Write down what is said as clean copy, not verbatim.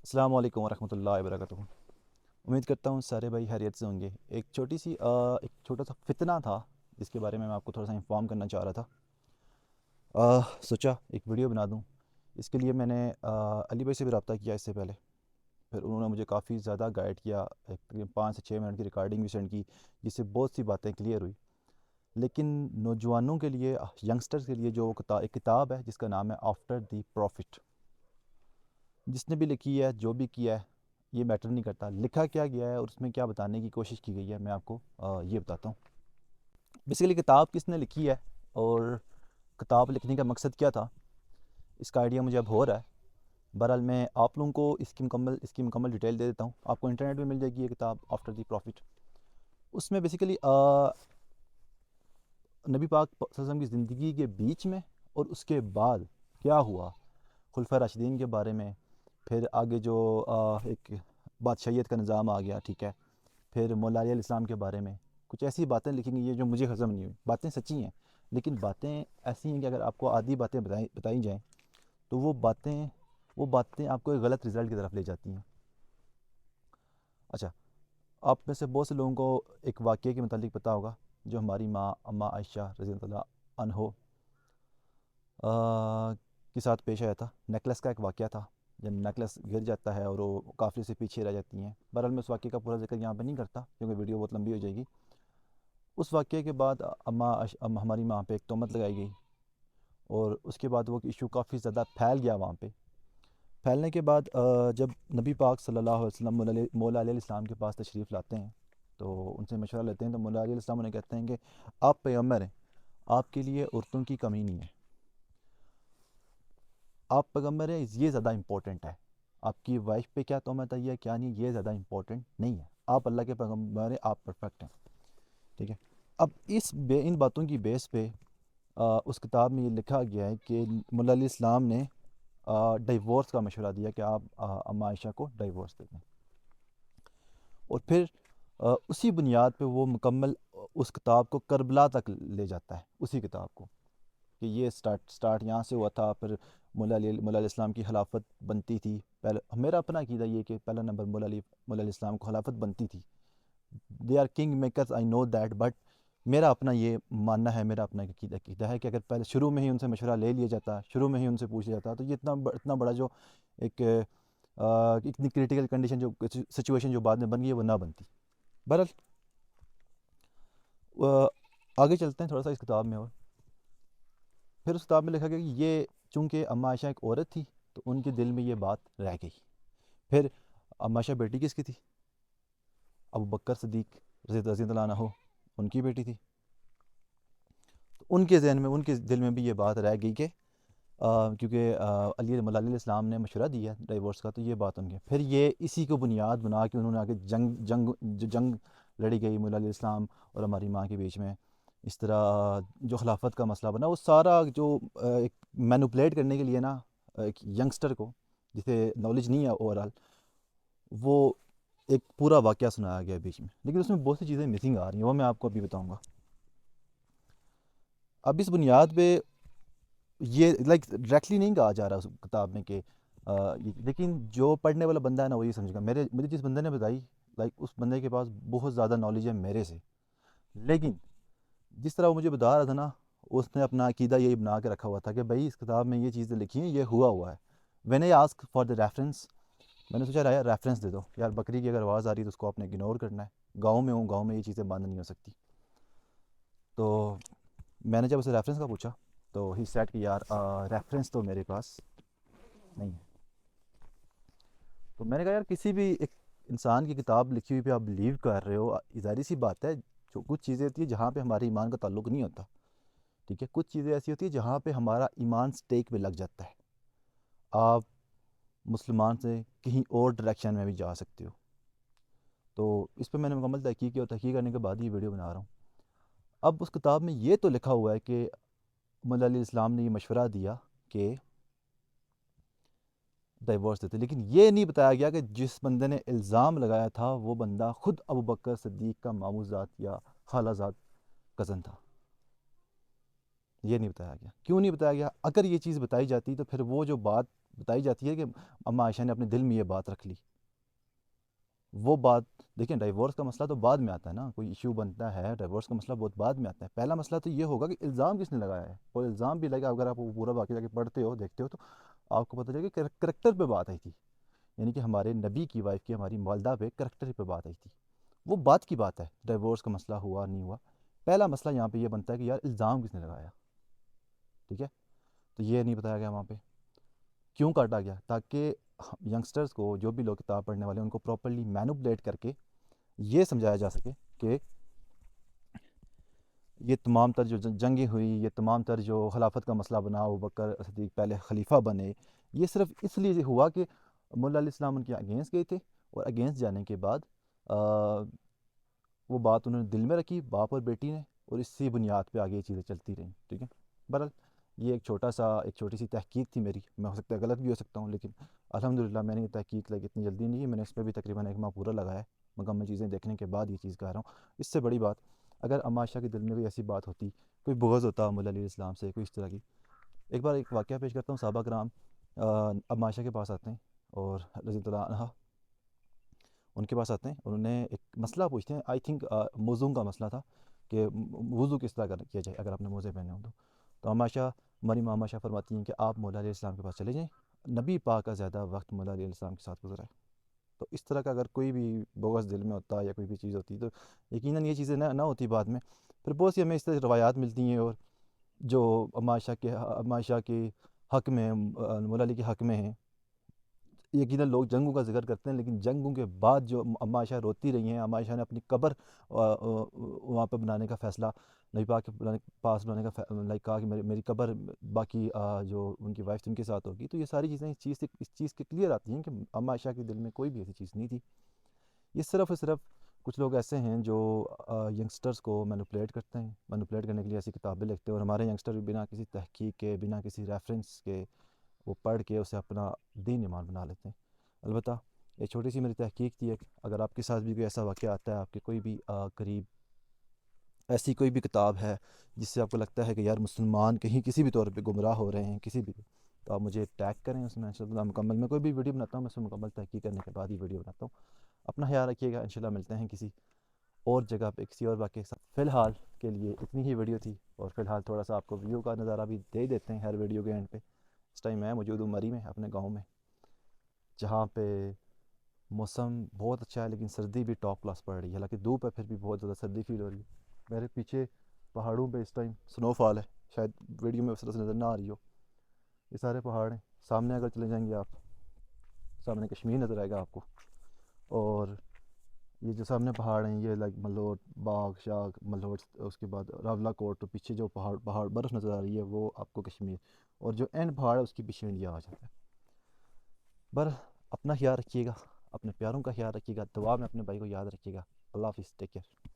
السلام علیکم ورحمۃ اللہ وبرکاتہ۔ امید کرتا ہوں سارے بھائی خیریت سے ہوں گے۔ ایک چھوٹا سا فتنہ تھا جس کے بارے میں آپ کو تھوڑا سا انفارم کرنا چاہ رہا تھا۔ سوچا ایک ویڈیو بنا دوں۔ اس کے لیے میں نے علی بھائی سے بھی رابطہ کیا اس سے پہلے، پھر انہوں نے مجھے کافی زیادہ گائیڈ کیا، تقریباً 5 سے 6 منٹ کی ریکارڈنگ بھی سینڈ کی جس سے بہت سی باتیں کلیئر ہوئی۔ لیکن نوجوانوں کے لیے، ینگسٹرز کے لیے جو ایک کتاب ہے جس کا نام ہے آفٹر دی پروفٹ، جس نے بھی لکھی ہے، جو بھی کیا ہے، یہ میٹر نہیں کرتا لکھا کیا گیا ہے اور اس میں کیا بتانے کی کوشش کی گئی ہے، میں آپ کو یہ بتاتا ہوں۔ بیسیکلی کتاب کس نے لکھی ہے اور کتاب لکھنے کا مقصد کیا تھا، اس کا آئیڈیا مجھے اب ہو رہا ہے۔ بہرحال میں آپ لوگوں کو اس کی مکمل ڈیٹیل دے دیتا ہوں۔ آپ کو انٹرنیٹ پہ مل جائے گی یہ کتاب آفٹر دی پروفٹ۔ اس میں بیسیکلی نبی پاک صلی اللہ علیہ وسلم کی زندگی کے بیچ میں اور اس کے بعد کیا ہوا، خلفۂ راشدین کے بارے میں، پھر آگے جو ایک بادشاہیت کا نظام آ گیا، ٹھیک ہے، پھر مولا علیہ السلام کے بارے میں کچھ ایسی باتیں لکھی گئی ہیں جو مجھے ہضم نہیں ہوئی۔ باتیں سچی ہیں لیکن باتیں ایسی ہیں کہ اگر آپ کو آدھی باتیں بتائی جائیں تو وہ باتیں آپ کو ایک غلط رزلٹ کی طرف لے جاتی ہیں۔ اچھا، آپ میں سے بہت سے لوگوں کو ایک واقعے کے متعلق پتہ ہوگا جو ہماری ماں اماں عائشہ رضی اللہ عنہ کے ساتھ پیش آیا تھا۔ نیکلس کا ایک واقعہ تھا، جب نیکلس گر جاتا ہے اور وہ قافلے سے پیچھے رہ جاتی ہیں۔ بہرحال میں اس واقعے کا پورا ذکر یہاں پہ نہیں کرتا کیونکہ ویڈیو بہت لمبی ہو جائے گی۔ اس واقعے کے بعد ہماری ماں پہ ایک تہمت لگائی گئی اور اس کے بعد وہ ایشو کافی زیادہ پھیل گیا وہاں پہ۔ پھیلنے کے بعد جب نبی پاک صلی اللہ علیہ وسلم مولا علیہ السلام کے پاس تشریف لاتے ہیں تو ان سے مشورہ لیتے ہیں، تو مولا علیہ السلام انہیں کہتے ہیں کہ آپ پیغمبر ہیں، آپ کے لیے عورتوں کی کمی نہیں ہے، آپ پیغمبر ہیں، یہ زیادہ امپورٹنٹ ہے۔ آپ کی وائف پہ کیا تہمت آئی ہے کیا نہیں، یہ زیادہ امپورٹنٹ نہیں ہے، آپ اللہ کے پیغمبر ہیں، آپ پرفیکٹ ہیں، ٹھیک ہے۔ اب ان باتوں کی بیس پہ اس کتاب میں یہ لکھا گیا ہے کہ مولا علیہ السلام نے ڈائیورس کا مشورہ دیا کہ آپ اماں عائشہ کو ڈائیورس دے دیں، اور پھر اسی بنیاد پہ وہ مکمل اس کتاب کو کربلا تک لے جاتا ہے، اسی کتاب کو، کہ یہ سٹارٹ یہاں سے ہوا تھا، پھر مولا علیہ السلام کی خلافت بنتی تھی۔ پہلے میرا اپنا عقیدہ یہ کہ پہلا نمبر مولا علیہ السلام کو خلافت بنتی تھی۔ They are king makers, I know that, but میرا اپنا یہ ماننا ہے، میرا اپنا عقیدہ ہے کہ اگر پہلے شروع میں ہی ان سے مشورہ لے لیا جاتا، شروع میں ہی ان سے پوچھ لیا جاتا، تو یہ اتنا بڑا جو ایک اتنی کریٹیکل کنڈیشن، جو سچویشن جو بعد میں بن گئی، وہ نہ بنتی۔ بہرحال آگے چلتے ہیں تھوڑا سا اس کتاب میں، اور پھر اس کتاب میں لکھا گیا کہ یہ چونکہ اماں عائشہ ایک عورت تھی تو ان کے دل میں یہ بات رہ گئی۔ پھر اماں عائشہ بیٹی کس کی تھی؟ ابو بکر صدیق رضی اللہ عنہ، ان کی بیٹی تھی۔ تو ان کے ذہن میں، ان کے دل میں بھی یہ بات رہ گئی کہ کیونکہ مولا علیہ السلام نے مشورہ دیا ڈائیورس کا، تو یہ بات ان کے، پھر یہ اسی کو بنیاد بنا کے انہوں نے آگے جنگ لڑی گئی مولا علیہ السلام اور ہماری ماں کے بیچ میں۔ اس طرح جو خلافت کا مسئلہ بنا، وہ سارا جو ایک مینوپلیٹ کرنے کے لیے نا، ایک ینگسٹر کو جسے نالج نہیں ہے اوورال، وہ ایک پورا واقعہ سنایا گیا بیچ میں، لیکن اس میں بہت سی چیزیں مسنگ آ رہی ہیں، وہ میں آپ کو ابھی بتاؤں گا۔ اب اس بنیاد پہ یہ ڈائریکٹلی نہیں کہا جا رہا اس کتاب میں کہ لیکن جو پڑھنے والا بندہ ہے نا وہ یہ سمجھے گا۔ مجھے جس بندے نے بتائی، اس بندے کے پاس بہت زیادہ نالج ہے میرے سے، لیکن جس طرح وہ مجھے بتا رہا تھا نا، اس نے اپنا عقیدہ یہی بنا کے رکھا ہوا تھا کہ بھائی اس کتاب میں یہ چیزیں لکھی ہیں، یہ ہوا ہے۔ When I ask for the reference, میں نے سوچا رہا ریفرنس دے دو یار، بکری کی اگر آواز آ رہی ہے تو اس کو آپ نے اگنور کرنا ہے، گاؤں میں ہوں، گاؤں میں یہ چیزیں بند نہیں ہو سکتی۔ تو میں نے جب اسے ریفرنس کا پوچھا تو ہی سیٹ کہ یار ریفرنس تو میرے پاس نہیں ہے۔ تو میں نے کہا یار کسی بھی ایک انسان کی کتاب لکھی ہوئی پہ آپ بلیو کر رہے ہو، ظاہری سی بات ہے، جو کچھ چیزیں ہوتی ہیں جہاں پہ ہمارے ایمان کا تعلق نہیں ہوتا، ٹھیک ہے، کچھ چیزیں ایسی ہوتی ہیں جہاں پہ ہمارا ایمان سٹیک پہ لگ جاتا ہے، آپ مسلمان سے کہیں اور ڈائریکشن میں بھی جا سکتے ہو۔ تو اس پہ میں نے مکمل تحقیق کی، اور تحقیق کرنے کے بعد یہ ویڈیو بنا رہا ہوں۔ اب اس کتاب میں یہ تو لکھا ہوا ہے کہ مولا علیہ السلام نے یہ مشورہ دیا کہ ڈائیورس دیتے، لیکن یہ نہیں بتایا گیا کہ جس بندے نے الزام لگایا تھا وہ بندہ خود ابو بکر صدیق کا ماموں زاد یا خالہ زاد کزن تھا۔ یہ نہیں بتایا گیا، کیوں نہیں بتایا گیا؟ اگر یہ چیز بتائی جاتی تو پھر وہ جو بات بتائی جاتی ہے کہ اما عائشہ نے اپنے دل میں یہ بات رکھ لی. وہ بات دیکھیں، ڈائیورس کا مسئلہ تو بعد میں آتا ہے نا، کوئی ایشو بنتا ہے ڈائیورس کا مسئلہ بہت بعد میں آتا ہے. پہلا مسئلہ تو یہ ہوگا کہ الزام کس نے لگایا ہے، اور الزام بھی لگا، اگر آپ وہ پورا واقعہ جا کے پڑھتے ہو دیکھتے ہو تو آپ کو پتہ چلے کہ کریکٹر پہ بات آئی تھی، یعنی کہ ہمارے نبی کی وائف کی، ہماری والدہ پہ کریکٹر پہ بات آئی تھی. وہ بات کی بات ہے، ڈائیورس کا مسئلہ ہوا نہیں ہوا. پہلا مسئلہ یہاں پہ یہ بنتا ہے کہ یار الزام کس نے لگایا. ٹھیک ہے، تو یہ نہیں بتایا گیا وہاں پہ کیوں کاٹا گیا، تاکہ ینگسٹرز کو، جو بھی لوگ کتاب پڑھنے والے ہیں، ان کو پراپرلی مینوپولیٹ کر کے یہ سمجھایا جا سکے کہ یہ تمام تر جو جنگیں ہوئی، یہ تمام تر جو خلافت کا مسئلہ بنا، ابوبکر صدیق پہلے خلیفہ بنے، یہ صرف اس لیے ہوا کہ مولا علیہ السلام ان کے اگینسٹ گئے تھے، اور اگینسٹ جانے کے بعد وہ بات انہوں نے دل میں رکھی، باپ اور بیٹی نے، اور اسی بنیاد پہ آگے یہ چیزیں چلتی رہیں. ٹھیک ہے، بہرحال یہ ایک چھوٹی سی تحقیق تھی میری. میں ہو سکتا ہے غلط بھی ہو سکتا ہوں، لیکن الحمدللہ میں نے یہ تحقیق اتنی جلدی نہیں کی، میں نے اس پہ بھی تقریباً 1 ماہ پورا لگایا ہے. مکمل چیزیں دیکھنے کے بعد یہ چیز کہہ رہا ہوں. اس سے بڑی بات، اگر اما عائشہ کے دل میں کوئی ایسی بات ہوتی، کوئی بغض ہوتا مولا علیہ السلام سے، کوئی اس طرح کی. ایک بار ایک واقعہ پیش کرتا ہوں. صحابہ کرام اما عائشہ کے پاس آتے ہیں، اور رضی اللہ عنہا ان کے پاس آتے ہیں، اور انہیں ایک مسئلہ پوچھتے ہیں. آئی تھنک موضوع کا مسئلہ تھا کہ وضو کس طرح کیا جائے اگر آپ نے موزے پہنے ہوں تو اما عائشہ، ہماری ماں عائشہ فرماتی ہیں کہ آپ مولا علیہ السلام کے پاس چلے جائیں، نبی پاک کا زیادہ وقت مولا علیہ السلام کے ساتھ گزرا ہے. تو اس طرح کا اگر کوئی بھی بغض دل میں ہوتا یا کوئی بھی چیز ہوتی، تو یقیناً یہ چیزیں نہ ہوتی بعد میں. پھر بہت سی ہمیں اس طرح روایات ملتی ہیں، اور جو اما عائشہ کے حق میں، مولا علی کے حق میں ہیں. یقیناً لوگ جنگوں کا ذکر کرتے ہیں، لیکن جنگوں کے بعد جو اما عائشہ روتی رہی ہیں، اما عائشہ نے اپنی قبر وہاں پہ بنانے کا فیصلہ، نبی پاک کے پاس بنانے کا کہا کہ میری قبر باقی جو ان کی وائف تھی ان کے ساتھ ہوگی. تو یہ ساری چیزیں اس چیز کے کلیئر آتی ہیں کہ اما عائشہ کے دل میں کوئی بھی ایسی چیز نہیں تھی. یہ صرف اور صرف کچھ لوگ ایسے ہیں جو ینگسٹرز کو مینوپولیٹ کرتے ہیں، مینوپولیٹ کرنے کے لیے ایسی کتابیں لکھتے ہیں، اور ہمارے ینگسٹر بھی بنا کسی تحقیق کے، بنا کسی ریفرنس کے، وہ پڑھ کے اسے اپنا دین ایمان بنا لیتے ہیں. البتہ یہ چھوٹی سی میری تحقیق تھی. اگر آپ کے ساتھ بھی کوئی ایسا واقعہ آتا ہے، آپ کے کوئی بھی قریب ایسی کوئی بھی کتاب ہے جس سے آپ کو لگتا ہے کہ یار مسلمان کہیں کسی بھی طور پہ گمراہ ہو رہے ہیں کسی بھی، تو آپ مجھے ٹیگ کریں اس میں. انشاءاللہ مکمل، میں کوئی بھی ویڈیو بناتا ہوں، میں اس میں مکمل تحقیق کرنے کے بعد ہی ویڈیو بناتا ہوں. اپنا خیال رکھیے گا. انشاءاللہ ملتے ہیں کسی اور جگہ پہ، کسی اور واقعے کے ساتھ. فی الحال کے لیے اتنی ہی ویڈیو تھی، اور فی الحال تھوڑا سا آپ کو ویو کا نظارہ بھی دے دیتے ہیں ہر ویڈیو کے اینڈ پہ. اس ٹائم میں موجود ہوں مری میں، اپنے گاؤں میں، جہاں پہ موسم بہت اچھا ہے، لیکن سردی بھی ٹاپ کلاس پڑ رہی ہے. حالانکہ دھوپ ہے، پھر بھی بہت زیادہ سردی فیل ہو رہی ہے. میرے پیچھے پہاڑوں پہ اس ٹائم سنو فال ہے، شاید ویڈیو میں اس طرح سے نظر نہ آ رہی ہو. یہ سارے پہاڑ ہیں. سامنے اگر چلے جائیں گے آپ، سامنے کشمیر نظر آئے گا آپ کو. اور یہ جو سامنے پہاڑ ہیں، یہ لائک ملوٹ باغ شاغ ملوٹ، اس کے بعد راولا کوٹ، تو پیچھے جو پہاڑ برف نظر آ رہی ہے وہ آپ کو کشمیر، اور جو اینڈ پہاڑ ہے اس کے پیچھے انڈیا آ جاتا ہے. اپنا خیال رکھیے گا، اپنے پیاروں کا خیال رکھیے گا، دعا میں اپنے بھائی کو یاد رکھیے گا. اللہ حافظ، ٹیک کیئر.